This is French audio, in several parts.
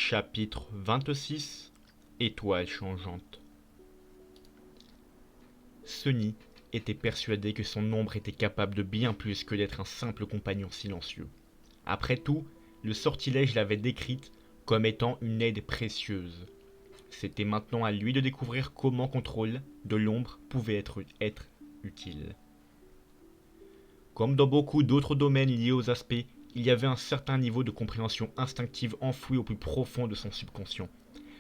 Chapitre 26. Étoile changeante. Sunny était persuadé que son ombre était capable de bien plus que d'être un simple compagnon silencieux. Après tout, le sortilège l'avait décrite comme étant une aide précieuse. C'était maintenant à lui de découvrir comment contrôle de l'ombre pouvait être utile. Comme dans beaucoup d'autres domaines liés aux aspects, il y avait un certain niveau de compréhension instinctive enfoui au plus profond de son subconscient.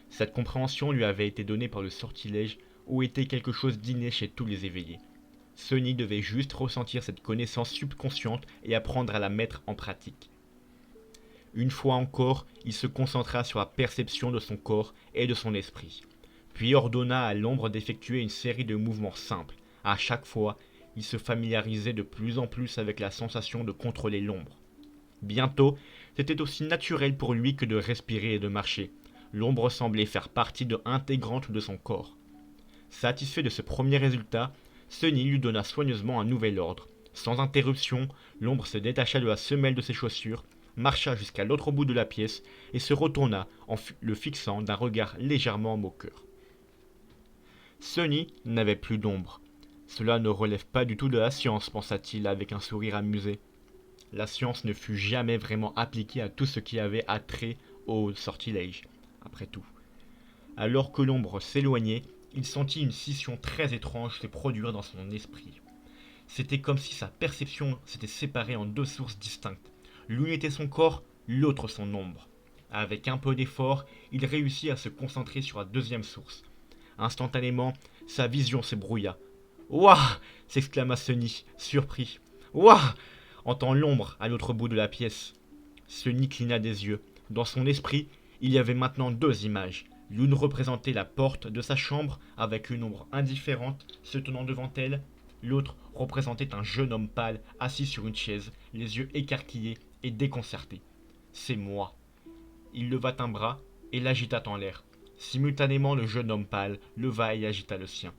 Cette compréhension lui avait été donnée par le sortilège ou était quelque chose d'inné chez tous les éveillés. Sunny devait juste ressentir cette connaissance subconsciente et apprendre à la mettre en pratique. Une fois encore, il se concentra sur la perception de son corps et de son esprit, puis ordonna à l'ombre d'effectuer une série de mouvements simples. À chaque fois, il se familiarisait de plus en plus avec la sensation de contrôler l'ombre. Bientôt, c'était aussi naturel pour lui que de respirer et de marcher. L'ombre semblait faire partie intégrante de son corps. Satisfait de ce premier résultat, Sunny lui donna soigneusement un nouvel ordre. Sans interruption, l'ombre se détacha de la semelle de ses chaussures, marcha jusqu'à l'autre bout de la pièce et se retourna en le fixant d'un regard légèrement moqueur. Sunny n'avait plus d'ombre. Cela ne relève pas du tout de la science, pensa-t-il avec un sourire amusé. La science ne fut jamais vraiment appliquée à tout ce qui avait attrait au sortilège, après tout. Alors que l'ombre s'éloignait, il sentit une scission très étrange se produire dans son esprit. C'était comme si sa perception s'était séparée en deux sources distinctes. L'une était son corps, l'autre son ombre. Avec un peu d'effort, il réussit à se concentrer sur la deuxième source. Instantanément, sa vision se brouilla. Ouah s'exclama Sunny, surpris. Ouah entend l'ombre à l'autre bout de la pièce. Sunny cligna des yeux. Dans son esprit, il y avait maintenant deux images. L'une représentait la porte de sa chambre avec une ombre indifférente se tenant devant elle. L'autre représentait un jeune homme pâle assis sur une chaise, les yeux écarquillés et déconcertés. C'est moi. Il leva un bras et l'agita en l'air. Simultanément, le jeune homme pâle leva et agita le sien.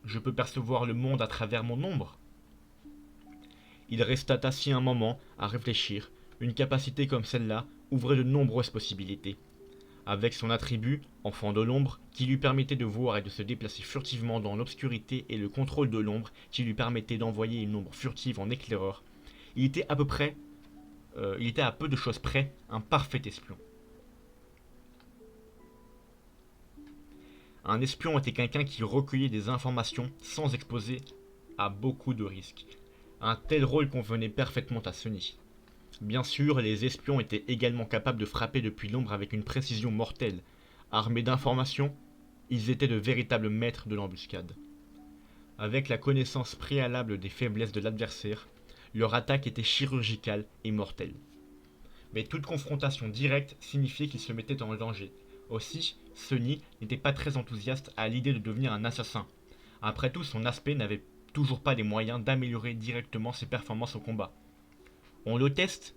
Je peux percevoir le monde à travers mon ombre. Il resta assis un moment à réfléchir. Une capacité comme celle-là ouvrait de nombreuses possibilités. Avec son attribut, enfant de l'ombre, qui lui permettait de voir et de se déplacer furtivement dans l'obscurité et le contrôle de l'ombre, qui lui permettait d'envoyer une ombre furtive en éclaireur, il était à peu de choses près un parfait espion. Un espion était quelqu'un qui recueillait des informations sans exposer à beaucoup de risques. Un tel rôle convenait parfaitement à Sunny. Bien sûr, les espions étaient également capables de frapper depuis l'ombre avec une précision mortelle. Armés d'informations, ils étaient de véritables maîtres de l'embuscade. Avec la connaissance préalable des faiblesses de l'adversaire, leur attaque était chirurgicale et mortelle. Mais toute confrontation directe signifiait qu'ils se mettaient en danger. Aussi, Sunny n'était pas très enthousiaste à l'idée de devenir un assassin. Après tout, son aspect n'avait toujours pas les moyens d'améliorer directement ses performances au combat. On le teste.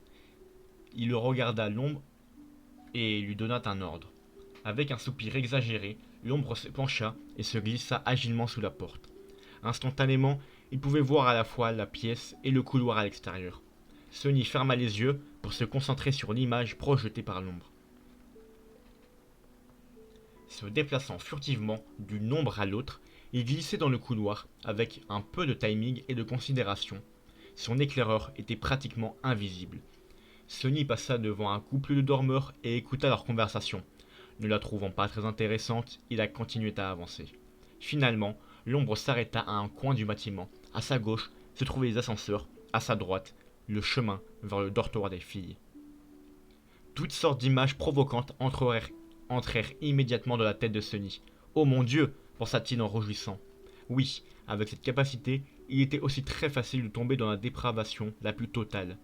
Il le regarda l'ombre et lui donna un ordre. Avec un soupir exagéré, l'ombre se pencha et se glissa agilement sous la porte. Instantanément, il pouvait voir à la fois la pièce et le couloir à l'extérieur. Sunny ferma les yeux pour se concentrer sur l'image projetée par l'ombre. Se déplaçant furtivement d'une ombre à l'autre, il glissait dans le couloir avec un peu de timing et de considération. Son éclaireur était pratiquement invisible. Sunny passa devant un couple de dormeurs et écouta leur conversation. Ne la trouvant pas très intéressante, il a continué à avancer. Finalement, l'ombre s'arrêta à un coin du bâtiment. À sa gauche se trouvaient les ascenseurs, à sa droite, le chemin vers le dortoir des filles. Toutes sortes d'images provocantes entrèrent immédiatement dans la tête de Sunny. Oh mon Dieu, pensa-t-il en rougissant. Oui, avec cette capacité, il était aussi très facile de tomber dans la dépravation la plus totale.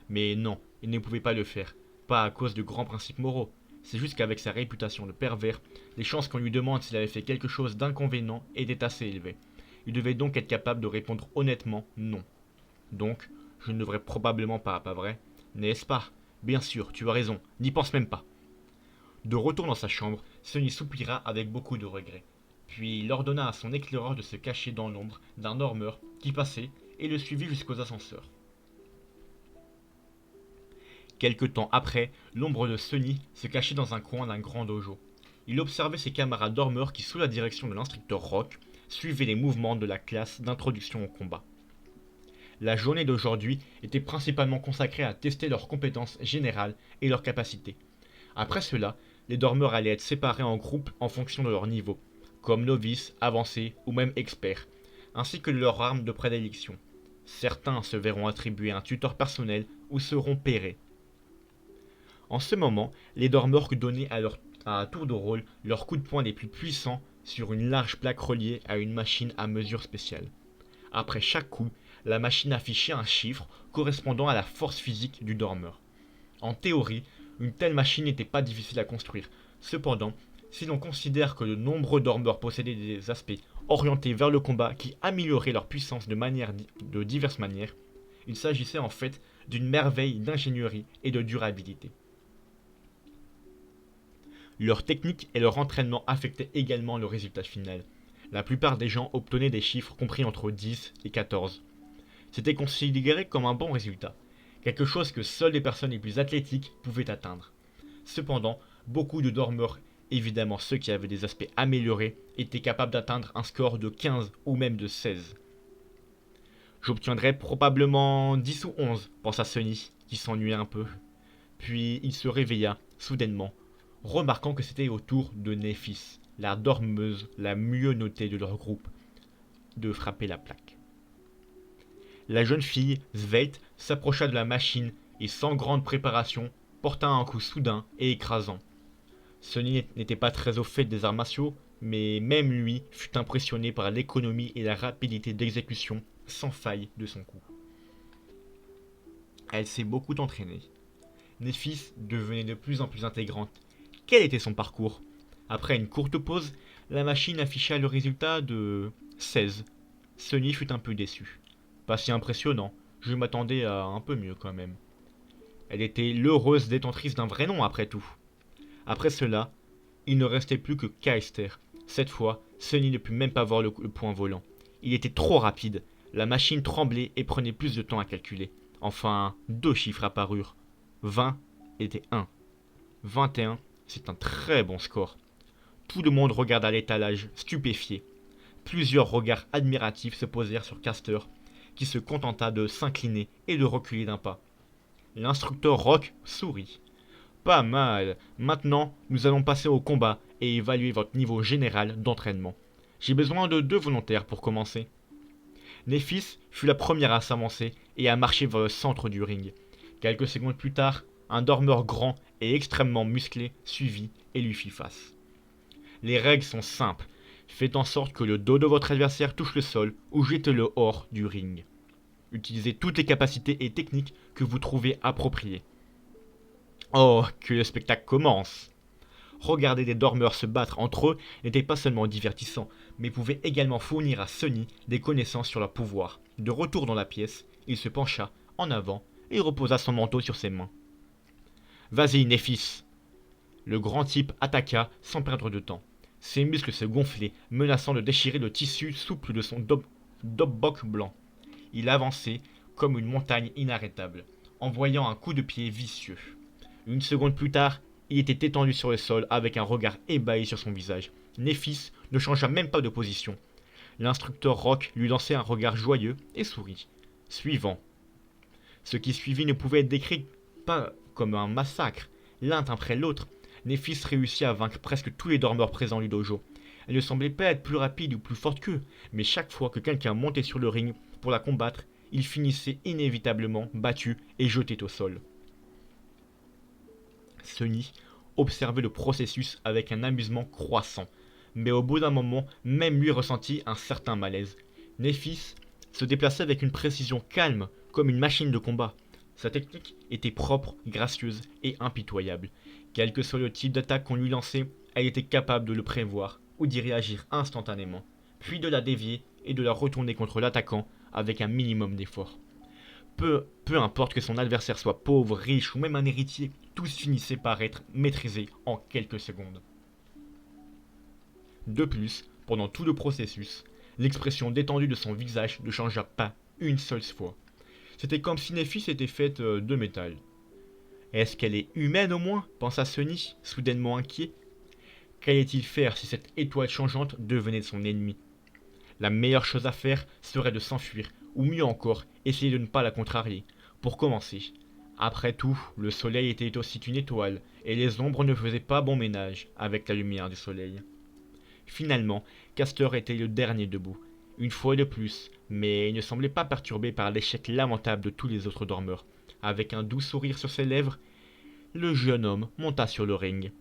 Mais non, il ne pouvait pas le faire. Pas à cause de grands principes moraux. C'est juste qu'avec sa réputation de pervers, les chances qu'on lui demande s'il avait fait quelque chose d'inconvénient étaient assez élevées. Il devait donc être capable de répondre honnêtement non. Donc, je ne devrais probablement pas vrai? N'est-ce pas? Bien sûr, tu as raison, n'y pense même pas. De retour dans sa chambre, Sunny soupira avec beaucoup de regret. Puis il ordonna à son éclaireur de se cacher dans l'ombre d'un dormeur qui passait et le suivit jusqu'aux ascenseurs. Quelque temps après, l'ombre de Sunny se cachait dans un coin d'un grand dojo. Il observait ses camarades dormeurs qui, sous la direction de l'instructeur Rock, suivaient les mouvements de la classe d'introduction au combat. La journée d'aujourd'hui était principalement consacrée à tester leurs compétences générales et leurs capacités. Après cela, les dormeurs allaient être séparés en groupes en fonction de leur niveau, comme novices, avancés ou même experts, ainsi que de leur arme de prédilection. Certains se verront attribuer un tuteur personnel ou seront pairés. En ce moment, les dormeurs donnaient à tour de rôle leurs coups de poing les plus puissants sur une large plaque reliée à une machine à mesure spéciale. Après chaque coup, la machine affichait un chiffre correspondant à la force physique du dormeur. En théorie, une telle machine n'était pas difficile à construire. Cependant, si l'on considère que de nombreux dormeurs possédaient des aspects orientés vers le combat qui amélioraient leur puissance de diverses manières, il s'agissait en fait d'une merveille d'ingénierie et de durabilité. Leur technique et leur entraînement affectaient également le résultat final. La plupart des gens obtenaient des chiffres compris entre 10 et 14. C'était considéré comme un bon résultat, quelque chose que seules les personnes les plus athlétiques pouvaient atteindre. Cependant, beaucoup de dormeurs, évidemment ceux qui avaient des aspects améliorés, étaient capables d'atteindre un score de 15 ou même de 16. J'obtiendrai probablement 10 ou 11, pensa Sunny, qui s'ennuyait un peu. Puis il se réveilla, soudainement, remarquant que c'était au tour de Néphis, la dormeuse la mieux notée de leur groupe, de frapper la plaque. La jeune fille, svelte, s'approcha de la machine et sans grande préparation, porta un coup soudain et écrasant. Sunny n'était pas très au fait des arts martiaux, mais même lui fut impressionné par l'économie et la rapidité d'exécution sans faille de son coup. Elle s'est beaucoup entraînée. Néphis devenait de plus en plus intégrante. Quel était son parcours? Après une courte pause, la machine afficha le résultat de 16. Sunny fut un peu déçu. Pas si impressionnant, je m'attendais à un peu mieux quand même. Elle était l'heureuse détentrice d'un vrai nom après tout. Après cela, il ne restait plus que Keister. Cette fois, Sunny ne put même pas voir le point volant. Il était trop rapide. La machine tremblait et prenait plus de temps à calculer. Enfin, deux chiffres apparurent. 20 était 1. 21, c'est un très bon score. Tout le monde regarda l'étalage, stupéfié. Plusieurs regards admiratifs se posèrent sur Caster, qui se contenta de s'incliner et de reculer d'un pas. L'instructeur Rock sourit. Pas mal. Maintenant, nous allons passer au combat et évaluer votre niveau général d'entraînement. J'ai besoin de 2 volontaires pour commencer. Néphis fut la première à s'avancer et à marcher vers le centre du ring. Quelques secondes plus tard, un dormeur grand et extrêmement musclé suivit et lui fit face. Les règles sont simples. Faites en sorte que le dos de votre adversaire touche le sol ou jetez-le hors du ring. Utilisez toutes les capacités et techniques que vous trouvez appropriées. Oh, que le spectacle commence! Regarder des dormeurs se battre entre eux n'était pas seulement divertissant, mais pouvait également fournir à Sunny des connaissances sur leur pouvoir. De retour dans la pièce, il se pencha en avant et reposa son manteau sur ses mains. Vas-y, Néphis! Le grand type attaqua sans perdre de temps. Ses muscles se gonflaient, menaçant de déchirer le tissu souple de son dobbok blanc. Il avançait comme une montagne inarrêtable, envoyant un coup de pied vicieux. Une seconde plus tard, il était étendu sur le sol avec un regard ébahi sur son visage. Néphis ne changea même pas de position. L'instructeur Rock lui lançait un regard joyeux et sourit. Suivant. Ce qui suivit ne pouvait être décrit pas comme un massacre. L'un après l'autre, Néphis réussit à vaincre presque tous les dormeurs présents du dojo. Elle ne semblait pas être plus rapide ou plus forte qu'eux, mais chaque fois que quelqu'un montait sur le ring pour la combattre, il finissait inévitablement battu et jeté au sol. Sunny observait le processus avec un amusement croissant, mais au bout d'un moment, même lui ressentit un certain malaise. Néphis se déplaçait avec une précision calme, comme une machine de combat. Sa technique était propre, gracieuse et impitoyable. Quel que soit le type d'attaque qu'on lui lançait, elle était capable de le prévoir ou d'y réagir instantanément, puis de la dévier et de la retourner contre l'attaquant avec un minimum d'effort. Peu importe que son adversaire soit pauvre, riche ou même un héritier, tous finissaient par être maîtrisés en quelques secondes. De plus, pendant tout le processus, l'expression détendue de son visage ne changea pas une seule fois. C'était comme si Néphis était faite de métal. Est-ce qu'elle est humaine au moins pensa Sunny, soudainement inquiet. Qu'allait-il faire si cette étoile changeante devenait son ennemi? La meilleure chose à faire serait de s'enfuir, ou mieux encore, essayer de ne pas la contrarier. Pour commencer. Après tout, le soleil était aussi une étoile, et les ombres ne faisaient pas bon ménage avec la lumière du soleil. Finalement, Castor était le dernier debout, une fois de plus, mais il ne semblait pas perturbé par l'échec lamentable de tous les autres dormeurs. Avec un doux sourire sur ses lèvres, le jeune homme monta sur le ring.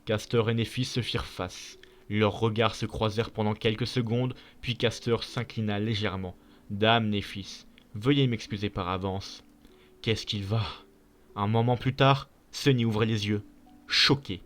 Castor et Néphis se firent face. Leurs regards se croisèrent pendant quelques secondes, puis Castor s'inclina légèrement. Dame Néphis, veuillez m'excuser par avance. Qu'est-ce qu'il va? Un moment plus tard, Sunny ouvrait les yeux, choqué.